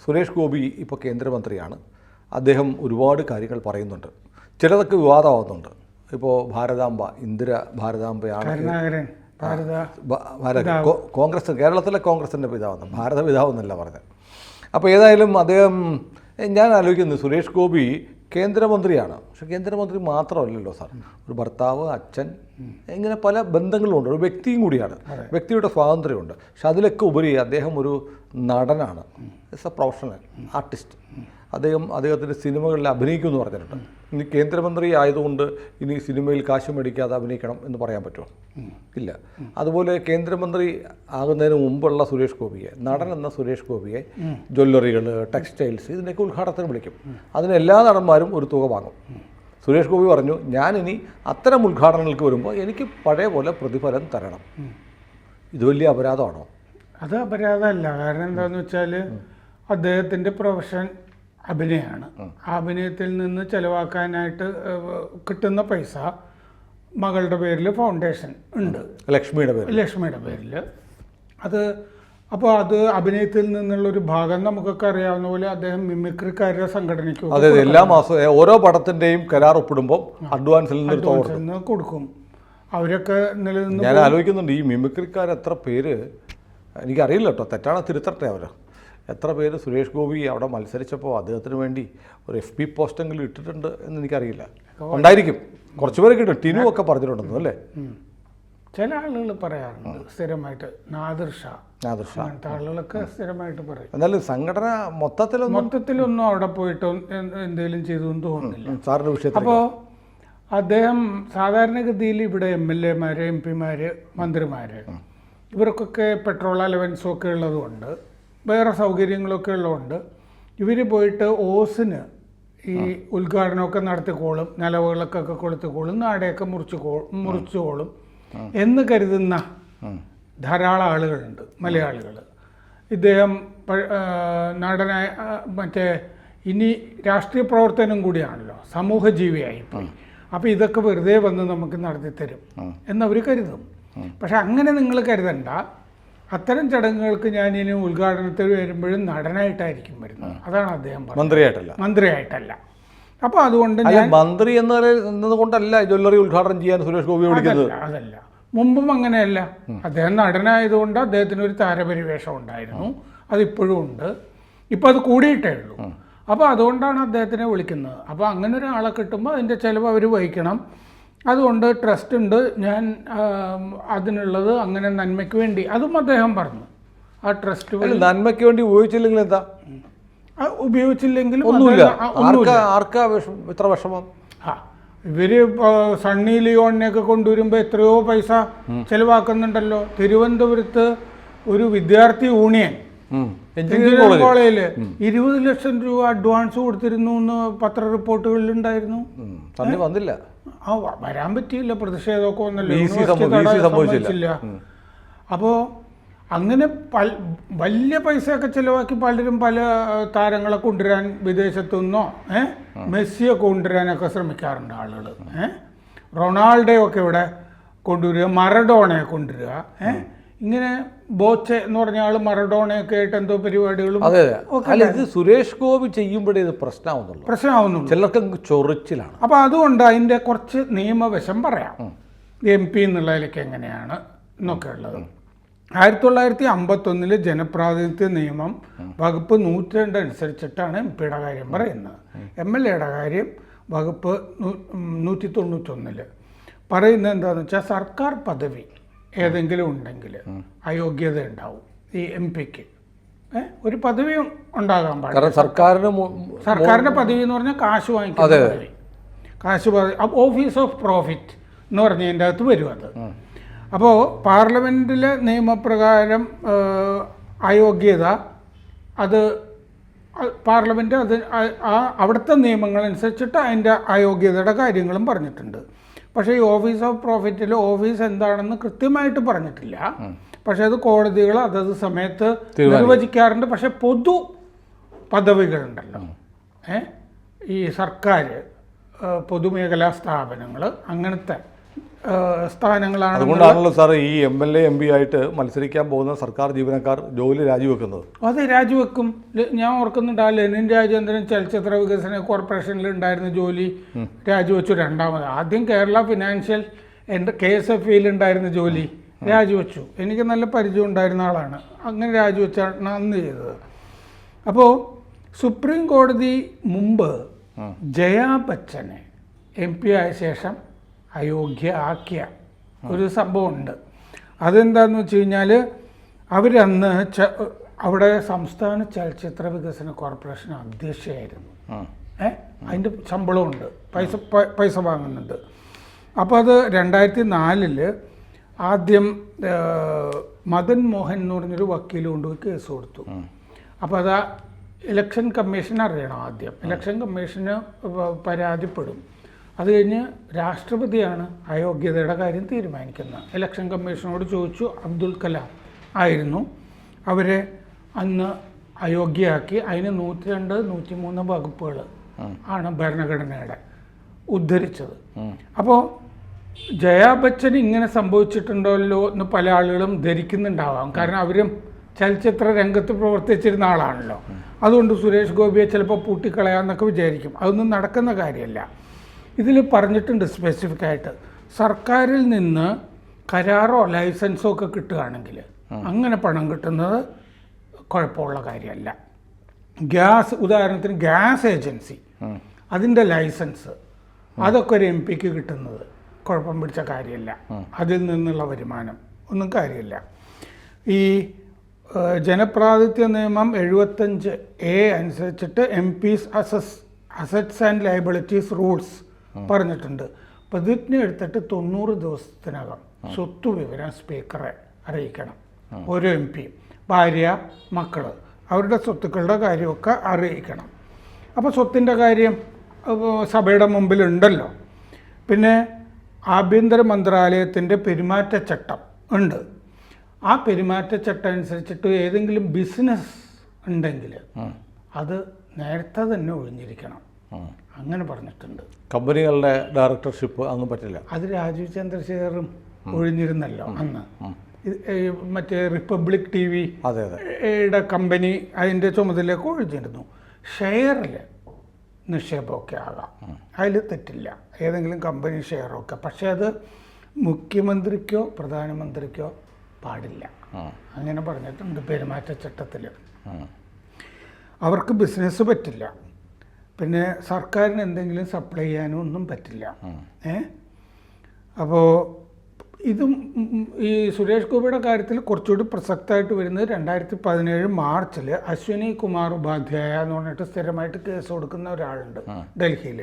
സുരേഷ് ഗോപി ഇപ്പോൾ കേന്ദ്രമന്ത്രിയാണ്. അദ്ദേഹം ഒരുപാട് കാര്യങ്ങൾ പറയുന്നുണ്ട്. ചിലതൊക്കെ വിവാദമാവുന്നുണ്ട്. ഇപ്പോൾ ഭാരതാംബ, ഇന്ദിര ഭാരതാംബയാണ്. കോൺഗ്രസ്, കേരളത്തിലെ കോൺഗ്രസിൻ്റെ പിതാവെന്ന്, ഭാരത പിതാവെന്നല്ല പറഞ്ഞത്. അപ്പോൾ ഏതായാലും അദ്ദേഹം, ഞാൻ ആലോചിക്കുന്നത് സുരേഷ് ഗോപി കേന്ദ്രമന്ത്രിയാണ്. പക്ഷെ കേന്ദ്രമന്ത്രി മാത്രമല്ലല്ലോ സാർ, ഒരു ഭർത്താവ്, അച്ഛൻ, ഇങ്ങനെ പല ബന്ധങ്ങളുമുണ്ട്. ഒരു വ്യക്തിയും കൂടിയാണ്, വ്യക്തിയുടെ സ്വാതന്ത്ര്യമുണ്ട്. പക്ഷെ അതിലൊക്കെ ഉപരി അദ്ദേഹം ഒരു നടനാണ്, ഇറ്റ്സ് എ പ്രൊഫഷണൽ ആർട്ടിസ്റ്റ്. അദ്ദേഹത്തിൻ്റെ സിനിമകളിൽ അഭിനയിക്കുമെന്ന് പറഞ്ഞിട്ടുണ്ട്. ഇനി കേന്ദ്രമന്ത്രി ആയതുകൊണ്ട് ഇനി സിനിമയിൽ കാശ് മേടിക്കാതെ അഭിനയിക്കണം എന്ന് പറയാൻ പറ്റുമോ? ഇല്ല. അതുപോലെ കേന്ദ്രമന്ത്രി ആകുന്നതിന് മുമ്പുള്ള സുരേഷ് ഗോപിയെ, നടൻ എന്ന സുരേഷ് ഗോപിയെ ജ്വല്ലറികൾ, ടെക്സ്റ്റൈൽസ്, ഇതിൻ്റെയൊക്കെ ഉദ്ഘാടനത്തിന് വിളിക്കും. അതിന് എല്ലാ നടന്മാരും ഒരു തുക വാങ്ങും. സുരേഷ് ഗോപി പറഞ്ഞു, ഞാനിനി അത്തരം ഉദ്ഘാടനങ്ങൾക്ക് വരുമ്പോൾ എനിക്ക് പഴയ പോലെ പ്രതിഫലം തരണം. ഇത് വലിയ അപരാധമാണോ? അത് അപരാധമല്ല. കാരണം എന്താണെന്ന് വെച്ചാൽ അദ്ദേഹത്തിൻ്റെ പ്രൊഫഷൻ അഭിനയമാണ്. ആ അഭിനയത്തിൽ നിന്ന് ചിലവാക്കാനായിട്ട് കിട്ടുന്ന പൈസ മകളുടെ പേരിൽ ഫൗണ്ടേഷൻ ഉണ്ട്, ലക്ഷ്മിയുടെ പേരിൽ. അത് അഭിനയത്തിൽ നിന്നുള്ളൊരു ഭാഗം നമുക്കൊക്കെ അറിയാവുന്ന പോലെ അദ്ദേഹം മിമിക്രിക്കാരുടെ സംഘടനയ്ക്ക് എല്ലാ മാസവും ഓരോ പടത്തിൻ്റെയും കരാർ ഒപ്പിടുമ്പോൾ അഡ്വാൻസിൽ നിന്ന് കൊടുക്കും. അവരൊക്കെ നിലനിന്ന് ഞാൻ ആലോചിക്കുന്നുണ്ട്, ഈ മിമിക്രിക്കാർ എത്ര പേര്, എനിക്കറിയില്ല കേട്ടോ, തെറ്റാണ് തിരുത്തട്ടെ അവർ, എത്ര പേര് സുരേഷ് ഗോപി അവിടെ മത്സരിച്ചപ്പോൾ അദ്ദേഹത്തിന് വേണ്ടി ഒരു FB പോസ്റ്റെങ്കിലും ഇട്ടിട്ടുണ്ട് എന്ന് എനിക്കറിയില്ല. ഉണ്ടായിരിക്കും, കുറച്ച് പേര് കിട്ടും. ടിനു ഒക്കെ പറഞ്ഞിട്ടുണ്ടെന്നു അല്ലേ? ചില ആളുകൾ പറയാറുണ്ട് സ്ഥിരമായിട്ട്. നാദിർഷ അങ്ങനത്തെ ആളുകളൊക്കെ സ്ഥിരമായിട്ട് പറയും. എന്നാലും സംഘടന മൊത്തത്തിലൊന്നും അവിടെ പോയിട്ട് എന്തെങ്കിലും ചെയ്തു എന്ന് തോന്നുന്നില്ല സാറിൻ്റെ വിഷയത്തിൽ. അപ്പോൾ അദ്ദേഹം സാധാരണഗതിയിൽ ഇവിടെ MLA മാര്, MP മാര്, മന്ത്രിമാര് ഇവർക്കൊക്കെ പെട്രോൾ അലവൻസും ഒക്കെ ഉള്ളതുകൊണ്ട്, വേറെ സൗകര്യങ്ങളൊക്കെ ഉള്ളതുകൊണ്ട് ഇവർ പോയിട്ട് ഓസിന് ഈ ഉദ്ഘാടനമൊക്കെ നടത്തിക്കോളും, നിലവുകളൊക്കെ കൊളുത്തിക്കോളും, നാടയൊക്കെ മുറിച്ചുകോളും എന്ന് കരുതുന്ന ധാരാളം ആളുകളുണ്ട്, മലയാളികൾ. ഇദ്ദേഹം നടനായ ഇനി രാഷ്ട്രീയ പ്രവർത്തനം കൂടിയാണല്ലോ, സമൂഹ ജീവിയായിപ്പോയി. അപ്പോൾ ഇതൊക്കെ വെറുതെ വന്ന് നമുക്ക് നടത്തിത്തരും എന്നവർ കരുതും. പക്ഷെ അങ്ങനെ നിങ്ങൾ കരുതണ്ട. അത്തരം ചടങ്ങുകൾക്ക് ഞാൻ ഇനി ഉദ്ഘാടനത്തിൽ വരുമ്പോഴും നടനായിട്ടായിരിക്കും വരുന്നത്. അതാണ് അദ്ദേഹം പറഞ്ഞത്, മന്ത്രിയായിട്ടല്ല. അപ്പോൾ അതുകൊണ്ട് മന്ത്രി എന്നതുകൊണ്ടല്ല ജ്വല്ലറി ഉദ്ഘാടനം ചെയ്യാൻ സുരേഷ് ഗോപി വിളിക്കുന്നത്. അതല്ല, മുമ്പും അങ്ങനെയല്ല. അദ്ദേഹം നടനായതുകൊണ്ട് അദ്ദേഹത്തിന് ഒരു താരപരിവേഷം ഉണ്ടായിരുന്നു, അതിപ്പോഴും ഉണ്ട്. ഇപ്പം അത് കൂടിയിട്ടേ ഉള്ളൂ. അപ്പോൾ അതുകൊണ്ടാണ് അദ്ദേഹത്തിനെ വിളിക്കുന്നത്. അപ്പോൾ അങ്ങനെ ഒരാളെ കിട്ടുമ്പോൾ അതിൻ്റെ ചിലവ് അവർ വഹിക്കണം. അതുകൊണ്ട് ട്രസ്റ്റ് ഉണ്ട്, ഞാൻ അതിനുള്ളത് അങ്ങനെ നന്മയ്ക്ക് വേണ്ടി, അതും അദ്ദേഹം പറഞ്ഞു. ആ ട്രസ്റ്റ് നന്മയ്ക്ക് വേണ്ടി ഉപയോഗിച്ചില്ലെങ്കിൽ എന്താ? ഉപയോഗിച്ചില്ലെങ്കിലും ഇത്ര വിഷമം. ഇവര് സണ്ണി ലിയോണിനെയൊക്കെ കൊണ്ടുവരുമ്പോൾ എത്രയോ പൈസ ചെലവാക്കുന്നുണ്ടല്ലോ. തിരുവനന്തപുരത്ത് ഒരു വിദ്യാർത്ഥി യൂണിയൻ എഞ്ചിനീയറിംഗ് കോളേജിൽ 20 ലക്ഷം രൂപ അഡ്വാൻസ് കൊടുത്തിരുന്നു എന്ന് പത്ര റിപ്പോർട്ടുകളിലുണ്ടായിരുന്നു. വന്നില്ല, വരാൻ പറ്റിയില്ല, പ്രതിഷേധമൊക്കെ വന്നല്ലോ, സംഭവിച്ചില്ല. അപ്പോൾ അങ്ങനെ വലിയ പൈസയൊക്കെ ചിലവാക്കി പലരും പല താരങ്ങളെ കൊണ്ടുവരാൻ, വിദേശത്തുനിന്നോ മെസ്സിയെ കൊണ്ടുവരാനൊക്കെ ശ്രമിക്കാറുണ്ട് ആളുകൾ. റൊണാൾഡോയൊക്കെ ഇവിടെ കൊണ്ടുവരിക, മറഡോണയെ കൊണ്ടുവരിക. ഇങ്ങനെ ബോച്ചെ എന്ന് പറഞ്ഞ ആൾ മറഡോണയൊക്കെ ആയിട്ട് എന്തോ പരിപാടികളും. ഇത് സുരേഷ് ഗോപി ചെയ്യുമ്പോഴേ ഇത് പ്രശ്നമാവുന്നുള്ളൂ, ചിലർക്ക് ചൊറിച്ചിലാണ്. അപ്പോൾ അതുകൊണ്ട് അതിൻ്റെ കുറച്ച് നിയമവശം പറയാം. MP എന്നുള്ളതിലേക്ക് എങ്ങനെയാണ് എന്നൊക്കെ ഉള്ളത്. 1951 ജനപ്രാതിനിധ്യ നിയമം വകുപ്പ് 102 അനുസരിച്ചിട്ടാണ് MP-യുടെ കാര്യം പറയുന്നത്. MLA-യുടെ കാര്യം വകുപ്പ് 191 പറയുന്നത് എന്താണെന്ന് വെച്ചാൽ, സർക്കാർ പദവി ഏതെങ്കിലും ഉണ്ടെങ്കിൽ അയോഗ്യത ഉണ്ടാവും ഈ MP-ക്ക്. ഒരു പദവിയും ഉണ്ടാകാൻ പാടില്ല. സർക്കാരിൻ്റെ പദവി എന്ന് പറഞ്ഞാൽ കാശ് വാങ്ങിക്കുന്ന പദവി. ഓഫീസ് ഓഫ് പ്രോഫിറ്റ് എന്ന് പറഞ്ഞതിൻ്റെ അകത്ത് വരും അത്. അപ്പോൾ പാർലമെൻറ്റിലെ നിയമപ്രകാരം അയോഗ്യത, അത് പാർലമെൻറ്റ് അവിടുത്തെ നിയമങ്ങളനുസരിച്ചിട്ട് അതിൻ്റെ അയോഗ്യതയുടെ കാര്യങ്ങളും പറഞ്ഞിട്ടുണ്ട്. പക്ഷേ ഈ ഓഫീസ് ഓഫ് പ്രോഫിറ്റിൽ ഓഫീസ് എന്താണെന്ന് കൃത്യമായിട്ട് പറഞ്ഞിട്ടില്ല. പക്ഷേ അത് കോടതികൾ അതത് സമയത്ത് നിർവചിക്കാറുണ്ട്. പക്ഷേ പൊതു പദവികളുണ്ടല്ലോ, ഈ സർക്കാർ, പൊതുമേഖലാ സ്ഥാപനങ്ങൾ, അങ്ങനത്തെ സ്ഥാനങ്ങളാണ്. അതുകൊണ്ടാണല്ലോ സാർ ഈ MLA MP ആയിട്ട് മത്സരിക്കാൻ പോകുന്ന സർക്കാർ ജീവനക്കാർ ജോലി രാജിവെക്കുന്നത്. അത് രാജിവെക്കും. ഞാൻ ഓർക്കുന്നുണ്ട്, ആ ലെനിൻ രാജേന്ദ്രൻ ചലച്ചിത്ര വികസന കോർപ്പറേഷനിൽ ഉണ്ടായിരുന്ന ജോലി രാജിവെച്ചു. രണ്ടാമത് ആദ്യം കേരള ഫിനാൻഷ്യൽ KSFEയിൽ ഉണ്ടായിരുന്ന ജോലി രാജിവെച്ചു. എനിക്ക് നല്ല പരിചയം ഉണ്ടായിരുന്ന ആളാണ്. അങ്ങനെ രാജിവെച്ചാണ് അന്ന് ചെയ്തത്. അപ്പോൾ സുപ്രീം കോടതി മുമ്പ് ജയാ ബച്ചനെ MP ആയ ശേഷം അയോഗ്യ ആക്കിയ ഒരു സംഭവമുണ്ട്. അതെന്താണെന്ന് വെച്ച് കഴിഞ്ഞാൽ അവരന്ന് അവിടെ സംസ്ഥാന ചലച്ചിത്ര വികസന കോർപ്പറേഷൻ അധ്യക്ഷയായിരുന്നു. അതിൻ്റെ ശമ്പളമുണ്ട്, പൈസ വാങ്ങുന്നുണ്ട്. അപ്പോൾ അത് 2004 ആദ്യം മദൻ മോഹൻ എന്ന് പറഞ്ഞൊരു വക്കീൽ കൊണ്ടുപോയി കേസ് കൊടുത്തു. അപ്പോൾ അത് ഇലക്ഷൻ കമ്മീഷൻ അറിയണം. ആദ്യം ഇലക്ഷൻ കമ്മീഷന് പരാതിപ്പെടും. അത് കഴിഞ്ഞ് രാഷ്ട്രപതിയാണ് അയോഗ്യതയുടെ കാര്യം തീരുമാനിക്കുന്നത്. ഇലക്ഷൻ കമ്മീഷനോട് ചോദിച്ചു. അബ്ദുൽ കലാം ആയിരുന്നു അവരെ അന്ന് അയോഗ്യയാക്കി. അതിന് 102, 103 വകുപ്പുകൾ ആണ് ഭരണഘടനയുടെ ഉദ്ധരിച്ചത്. അപ്പോൾ ജയാ ബച്ചൻ ഇങ്ങനെ സംഭവിച്ചിട്ടുണ്ടല്ലോ എന്ന് പല ആളുകളും ധരിക്കുന്നുണ്ടാവാം. കാരണം അവരും ചലച്ചിത്ര രംഗത്ത് പ്രവർത്തിച്ചിരുന്ന ആളാണല്ലോ. അതുകൊണ്ട് സുരേഷ് ഗോപിയെ ചിലപ്പോൾ പൂട്ടിക്കളയാമെന്നൊക്കെ വിചാരിക്കും. അതൊന്നും നടക്കുന്ന കാര്യമല്ല. ഇതിൽ പറഞ്ഞിട്ടുണ്ട് സ്പെസിഫിക് ആയിട്ട്, സർക്കാരിൽ നിന്ന് കരാറോ ലൈസൻസോ ഒക്കെ കിട്ടുകയാണെങ്കിൽ അങ്ങനെ പണം കിട്ടുന്നത് കുഴപ്പമുള്ള കാര്യമല്ല. ഉദാഹരണത്തിന് ഗ്യാസ് ഏജൻസി, അതിൻ്റെ ലൈസൻസ്, അതൊക്കെ ഒരു MP കിട്ടുന്നത് കുഴപ്പം പിടിച്ച കാര്യമല്ല. അതിൽ നിന്നുള്ള വരുമാനം ഒന്നും കാര്യമില്ല. ഈ ജനപ്രാതിനിധ്യ നിയമം 75A അനുസരിച്ചിട്ട് MPs assets and liabilities rules പറഞ്ഞിട്ടുണ്ട്. പ്രതിജ്ഞ എടുത്തിട്ട് 90 ദിവസത്തിനകം സ്വത്ത് വിവരം സ്പീക്കറെ അറിയിക്കണം. ഓരോ MP, ഭാര്യ, മക്കൾ, അവരുടെ സ്വത്തുക്കളുടെ കാര്യമൊക്കെ അറിയിക്കണം. അപ്പോൾ സ്വത്തിൻ്റെ കാര്യം സഭയുടെ മുമ്പിലുണ്ടല്ലോ. പിന്നെ ആഭ്യന്തര മന്ത്രാലയത്തിൻ്റെ പെരുമാറ്റച്ചട്ടം ഉണ്ട്. ആ പെരുമാറ്റച്ചട്ടം അനുസരിച്ചിട്ട് ഏതെങ്കിലും ബിസിനസ് ഉണ്ടെങ്കിൽ അത് നേരത്തെ തന്നെ ഒഴിഞ്ഞിരിക്കണം. അങ്ങനെ പറഞ്ഞിട്ടുണ്ട്. കമ്പനികളുടെ ഡയറക്ടർഷിപ്പ് അങ്ങ് പറ്റില്ല. അത് രാജീവ് ചന്ദ്രശേഖറും ഒഴിഞ്ഞിരുന്നല്ലോ അന്ന്. മറ്റേ റിപ്പബ്ലിക് TV യുടെ കമ്പനി അതിൻ്റെ ചുമതലയൊക്കെ ഒഴിഞ്ഞിരുന്നു. ഷെയറിൽ നിക്ഷേപമൊക്കെ ആകാം, അതിൽ തെറ്റില്ല, ഏതെങ്കിലും കമ്പനി ഷെയറൊക്കെ. പക്ഷേ അത് മുഖ്യമന്ത്രിക്കോ പ്രധാനമന്ത്രിക്കോ പാടില്ല. അങ്ങനെ പറഞ്ഞിട്ടുണ്ട് പെരുമാറ്റച്ചട്ടത്തിൽ. അവർക്ക് ബിസിനസ് പറ്റില്ല. പിന്നെ സർക്കാരിന് എന്തെങ്കിലും സപ്ലൈ ചെയ്യാനും ഒന്നും പറ്റില്ല. അപ്പോൾ ഇതും ഈ സുരേഷ് ഗോപിയുടെ കാര്യത്തിൽ കുറച്ചുകൂടി പ്രസക്തമായിട്ട് വരുന്നത് 2017 മാർച്ചിൽ അശ്വിനി കുമാർ ഉപാധ്യായ എന്ന് പറഞ്ഞിട്ട് സ്ഥിരമായിട്ട് കേസ് കൊടുക്കുന്ന ഒരാളുണ്ട് ഡൽഹിയിൽ.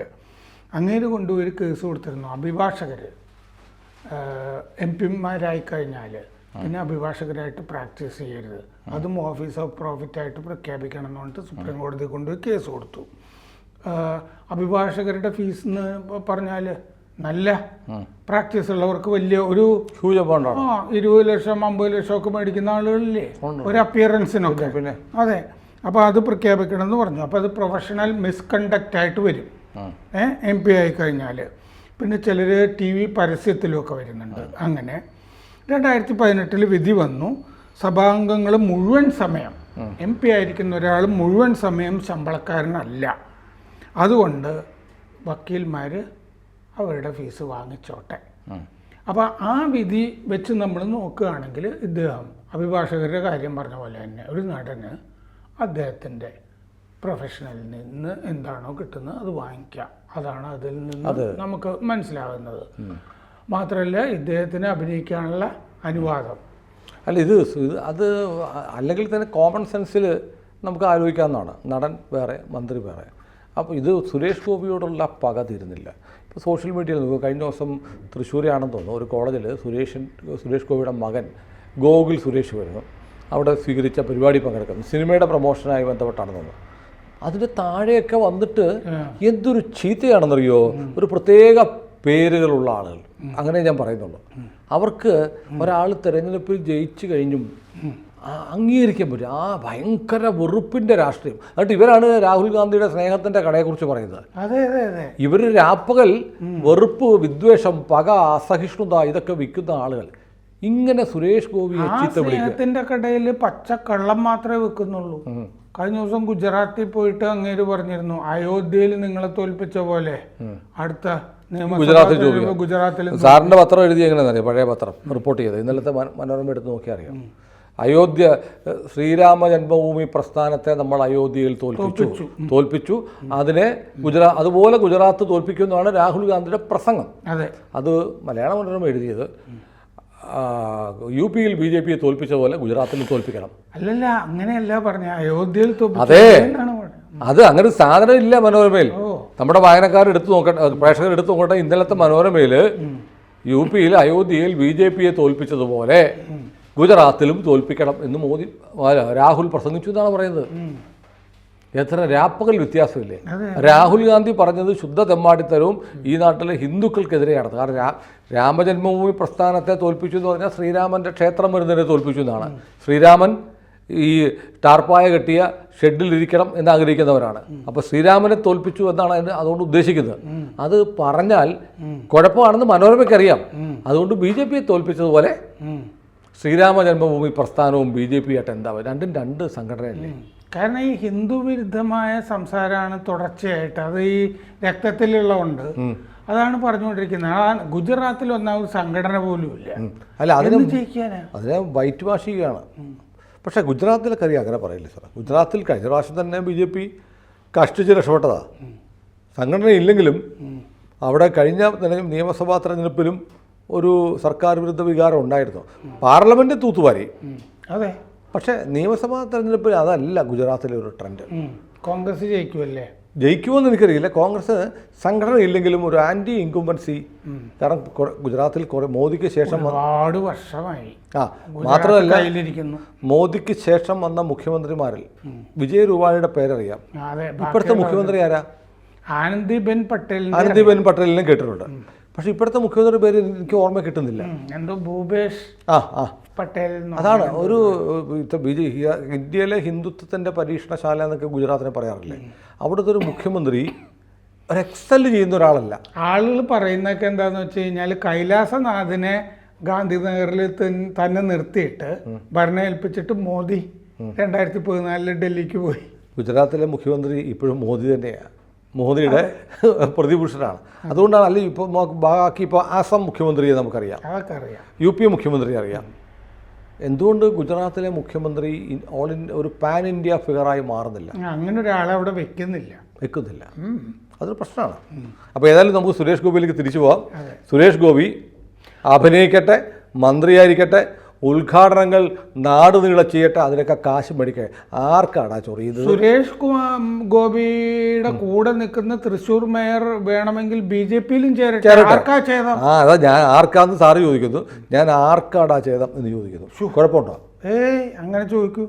അങ്ങേര് കൊണ്ടുപോയി കേസ് കൊടുത്തിരുന്നു. അഭിഭാഷകർ MP-മാരായി കഴിഞ്ഞാൽ പിന്നെ അഭിഭാഷകരായിട്ട് പ്രാക്ടീസ് ചെയ്യരുത്, അതും ഓഫീസ് ഓഫ് പ്രോഫിറ്റ് ആയിട്ട് പ്രഖ്യാപിക്കണം എന്ന് പറഞ്ഞിട്ട് സുപ്രീം കോടതി കൊണ്ടുപോയി കേസ് കൊടുത്തു. അഭിഭാഷകരുടെ ഫീസ് എന്ന് പറഞ്ഞാൽ നല്ല പ്രാക്ടീസ് ഉള്ളവർക്ക് വലിയ ഒരു 20 ലക്ഷം 50 ലക്ഷം ഒക്കെ മേടിക്കുന്ന ആളുകളില്ലേ ഒരു അപ്പിയറൻസിനൊക്കെ. പിന്നെ അതെ, അപ്പോൾ അത് പ്രഖ്യാപിക്കണം എന്ന് പറഞ്ഞു. അപ്പോൾ അത് പ്രൊഫഷണൽ മിസ്കണ്ടക്റ്റ് ആയിട്ട് വരും MP ആയി കഴിഞ്ഞാൽ. പിന്നെ ചിലർ TV പരസ്യത്തിലുമൊക്കെ വരുന്നുണ്ട്. അങ്ങനെ 2018 വിധി വന്നു. സഭാംഗങ്ങൾ മുഴുവൻ സമയം MP ആയിരിക്കുന്ന ഒരാൾ മുഴുവൻ സമയം ശമ്പളക്കാരനല്ല. അതുകൊണ്ട് വക്കീൽമാർ അവരുടെ ഫീസ് വാങ്ങിച്ചോട്ടെ. അപ്പോൾ ആ വിധി വെച്ച് നമ്മൾ നോക്കുകയാണെങ്കിൽ ഇദ്ദേഹം അഭിഭാഷകരുടെ കാര്യം പറഞ്ഞ പോലെ തന്നെ ഒരു നടന് അദ്ദേഹത്തിൻ്റെ പ്രൊഫഷണലിൽ നിന്ന് എന്താണോ കിട്ടുന്നത് അത് വാങ്ങിക്കാം. അതാണ് അതിൽ നിന്ന് നമുക്ക് മനസ്സിലാകുന്നത്. മാത്രമല്ല ഇദ്ദേഹത്തിന് അഭിനയിക്കാനുള്ള അനുവാദം. അല്ല, അത് അല്ലെങ്കിൽ തന്നെ കോമൺ സെൻസിൽ നമുക്ക് ആലോചിക്കാവുന്നതാണ്. നടൻ വേറെ, മന്ത്രി വേറെ. അപ്പോൾ ഇത് സുരേഷ് ഗോപിയോടുള്ള പക തീരുന്നില്ല. ഇപ്പോൾ സോഷ്യൽ മീഡിയയിൽ നോക്കുക, കഴിഞ്ഞ ദിവസം തൃശ്ശൂരാണെന്ന് തോന്നുന്നു, ഒരു കോളേജിൽ സുരേഷ് ഗോപിയുടെ മകൻ ഗോകുൽ സുരേഷ് വരുന്നു. അവിടെ സ്വീകരിച്ച പരിപാടി പങ്കെടുക്കുന്നു. സിനിമയുടെ പ്രൊമോഷനായി ബന്ധപ്പെട്ടാണെന്ന് തോന്നുന്നു. അതിൻ്റെ താഴെയൊക്കെ വന്നിട്ട് എന്തൊരു ചീത്തയാണെന്നറിയോ, ഒരു പ്രത്യേക പേരുകളുള്ള ആളുകൾ, അങ്ങനെ ഞാൻ പറയുന്നുള്ളൂ. അവർക്ക് ഒരാൾ തിരഞ്ഞെടുപ്പിൽ ജയിച്ചു കഴിഞ്ഞും അംഗീകരിക്കാൻ പറ്റും. ആ ഭയങ്കര വെറുപ്പിൻ്റെ രാഷ്ട്രീയം. എന്നിട്ട് ഇവരാണ് രാഹുൽ ഗാന്ധിയുടെ സ്നേഹത്തിൻ്റെ കടയെക്കുറിച്ച് പറയുന്നത്. അതെ അതെ അതെ. ഇവർ രാപ്പകൽ വെറുപ്പ്, വിദ്വേഷം, പക, അസഹിഷ്ണുത ഇതൊക്കെ വിൽക്കുന്ന ആളുകൾ. ഇങ്ങനെ സുരേഷ് ഗോപിയെ ചീത്ത വിളിക്കുക. സ്നേഹത്തിന്റെ കടയിൽ പച്ചക്കള്ളം മാത്രമേ വെക്കുന്നുള്ളൂ. കഴിഞ്ഞ ദിവസം ഗുജറാത്തിൽ പോയിട്ട് അങ്ങേര് പറഞ്ഞിരുന്നു, അയോധ്യയിൽ നിങ്ങളെ തോൽപ്പിച്ച പോലെ അടുത്ത ഗുജറാത്തിൽ. സാറിന്റെ പത്രം എഴുതി എങ്ങനെയാണെന്നറിയാം, പഴയ പത്രം റിപ്പോർട്ട് ചെയ്തത്. ഇന്നലത്തെ മനോരമ എടുത്ത് നോക്കിയാൽ അറിയാം. അയോധ്യ, ശ്രീരാമ ജന്മഭൂമി പ്രസ്ഥാനത്തെ നമ്മൾ അയോധ്യയിൽ തോൽപ്പിച്ചു. അതിനെ അതുപോലെ ഗുജറാത്ത് തോൽപ്പിക്കുമെന്നാണ് രാഹുൽ ഗാന്ധിയുടെ പ്രസംഗം. അത് മലയാള മനോരമ എഴുതിയത്. UP യിൽ BJP യെ തോൽപ്പിച്ച പോലെ ഗുജറാത്തിൽ തോൽപ്പിക്കണം. അല്ലല്ല, അങ്ങനെയല്ല പറഞ്ഞ, അയോധ്യയിൽ. അതെ, അത് അങ്ങനെ സാധനം ഇല്ല മനോരമയിൽ. നമ്മുടെ വായനക്കാർ എടുത്തു നോക്കട്ടെ, പ്രേക്ഷകർ എടുത്തു നോക്കട്ടെ. ഇന്നലത്തെ മനോരമയിൽ UP യിൽ അയോധ്യയിൽ BJP യെ തോൽപ്പിച്ചതുപോലെ ഗുജറാത്തിലും തോൽപ്പിക്കണം എന്ന് രാഹുൽ പ്രസംഗിച്ചു എന്നാണ് പറയുന്നത്. എത്ര രാപ്പകൽ വ്യത്യാസമില്ലേ. രാഹുൽ ഗാന്ധി പറഞ്ഞത് ശുദ്ധ തെമ്മാടിത്തരവും ഈ നാട്ടിലെ ഹിന്ദുക്കൾക്കെതിരെയാണ്. കാരണം രാമജന്മഭൂമി പ്രസ്ഥാനത്തെ തോൽപ്പിച്ചു എന്ന് പറഞ്ഞാൽ ശ്രീരാമൻ്റെ ക്ഷേത്രം വരുന്നതിനെ തോൽപ്പിച്ചു എന്നാണ്. ശ്രീരാമൻ ഈ ടാർപ്പായ കെട്ടിയ ഷെഡിലിരിക്കണം എന്ന് ആഗ്രഹിക്കുന്നവരാണ്. അപ്പോൾ ശ്രീരാമനെ തോൽപ്പിച്ചു എന്നാണ് അതുകൊണ്ട് ഉദ്ദേശിക്കുന്നത്. അത് പറഞ്ഞാൽ കുഴപ്പമാണെന്ന് മനോരമയ്ക്കറിയാം. അതുകൊണ്ട് BJP യെ തോൽപ്പിച്ചതുപോലെ ശ്രീരാമ ജന്മഭൂമി പ്രസ്ഥാനവും BJP ആയിട്ട് എന്താ, രണ്ടും രണ്ട് സംഘടനയല്ലേ. കാരണം ഈ ഹിന്ദു വിരുദ്ധമായ സംസാരമാണ് തുടർച്ചയായിട്ട്. അത് ഈ രക്തത്തിലുള്ളതുകൊണ്ട് അതാണ് പറഞ്ഞുകൊണ്ടിരിക്കുന്നത്. ഗുജറാത്തിൽ ഒന്നാമത് സംഘടന പോലും ഇല്ല. അല്ല, അതിനെ വൈറ്റ് വാഷ് ചെയ്യുകയാണ്. പക്ഷേ ഗുജറാത്തിലൊക്കെ അറിയാം, അങ്ങനെ പറയില്ല സാർ. ഗുജറാത്തിൽ കഴിഞ്ഞ പ്രാവശ്യം തന്നെ BJP കഷ്ടിച്ച് രക്ഷപ്പെട്ടതാ. സംഘടന ഇല്ലെങ്കിലും അവിടെ കഴിഞ്ഞ നിയമസഭാ തെരഞ്ഞെടുപ്പിലും ഒരു സർക്കാർ വിരുദ്ധ വികാരം ഉണ്ടായിരുന്നു. പാർലമെന്റ് തൂത്തുവാരി. അതെ. പക്ഷേ നിയമസഭാ തെരഞ്ഞെടുപ്പിൽ അതല്ല ഗുജറാത്തിലെ ഒരു ട്രെൻഡ്. കോൺഗ്രസ് ജയിക്കുമല്ലേ? ജയിക്കുമെന്ന് എനിക്കറിയില്ല. കോൺഗ്രസ് സംഘടന ഇല്ലെങ്കിലും ഒരു ആന്റി ഇൻകുംബൻസി. കാരണം ഗുജറാത്തിൽ മോദിക്ക് ശേഷം ഒരുപാട് വർഷമായി. മാത്രമല്ല, മോദിക്ക് ശേഷം വന്ന മുഖ്യമന്ത്രിമാരിൽ വിജയ് രൂപാണിയുടെ പേരറിയാം. ഇപ്പോഴത്തെ മുഖ്യമന്ത്രി ആരാ? ആനന്ദിബെൻ പട്ടേലിനെ കേട്ടിട്ടുണ്ട്. പക്ഷെ ഇപ്പോഴത്തെ മുഖ്യമന്ത്രി പേര് എനിക്ക് ഓർമ്മ കിട്ടുന്നില്ല. എന്തോ ഭൂപേഷ് പട്ടേൽ. അതാണ് ഒരു ഇന്ത്യയിലെ ഹിന്ദുത്വത്തിൻ്റെ പരീക്ഷണശാല എന്നൊക്കെ ഗുജറാത്തിനെ പറയാറില്ലേ. അവിടുത്തെ ഒരു മുഖ്യമന്ത്രി ഒരു എക്സൽ ചെയ്യുന്ന ഒരാളല്ല. ആളുകൾ പറയുന്നതൊക്കെ എന്താണെന്ന് വെച്ച് കഴിഞ്ഞാൽ കൈലാസനാഥിനെ ഗാന്ധിനഗറിൽ തന്നെ നിർത്തിയിട്ട് ഭരണം ഏൽപ്പിച്ചിട്ട് മോദി 2014 ഡൽഹിക്ക് പോയി. ഗുജറാത്തിലെ മുഖ്യമന്ത്രി ഇപ്പോഴും മോദി തന്നെയാണ്. മോദിയുടെ പ്രതിപുരുഷനാണ്. അതുകൊണ്ടാണ്. അല്ലെങ്കിൽ ഇപ്പോൾ ബാക്കി ഇപ്പോൾ ആസാം മുഖ്യമന്ത്രിയെ നമുക്കറിയാം, UP മുഖ്യമന്ത്രി അറിയാം. എന്തുകൊണ്ട് ഗുജറാത്തിലെ മുഖ്യമന്ത്രി ഒരു പാൻ ഇന്ത്യ ഫിഗറായി മാറുന്നില്ല? അങ്ങനെ ഒരാളെ അവിടെ വെക്കുന്നില്ല. അതൊരു പ്രശ്നമാണ്. അപ്പോൾ ഏതായാലും നമുക്ക് സുരേഷ് ഗോപിയിലേക്ക് തിരിച്ചു പോവാം. സുരേഷ് ഗോപി അഭിനയിക്കട്ടെ, മന്ത്രിയായിരിക്കട്ടെ, ഉദ്ഘാടനങ്ങൾ നാട് നീളെ ചെയ്യട്ടെ, അതിനൊക്കെ കാശ് മേടിക്കേ. ആർക്കാണ് ആ ചൊറിയത്? സുരേഷ് ഗോപിയുടെ കൂടെ നിൽക്കുന്ന തൃശ്ശൂർ മേയർ വേണമെങ്കിൽ BJP-യിലും ചേരട്ടെ. അതാ ഞാൻ ആർക്കാന്ന് സാറ് ചോദിക്കുന്നു. ഞാൻ ആർക്കാടാ ചെയ്തം എന്ന് ചോദിക്കുന്നു. കുഴപ്പമുണ്ടോ? അങ്ങനെ ചോദിക്കൂ.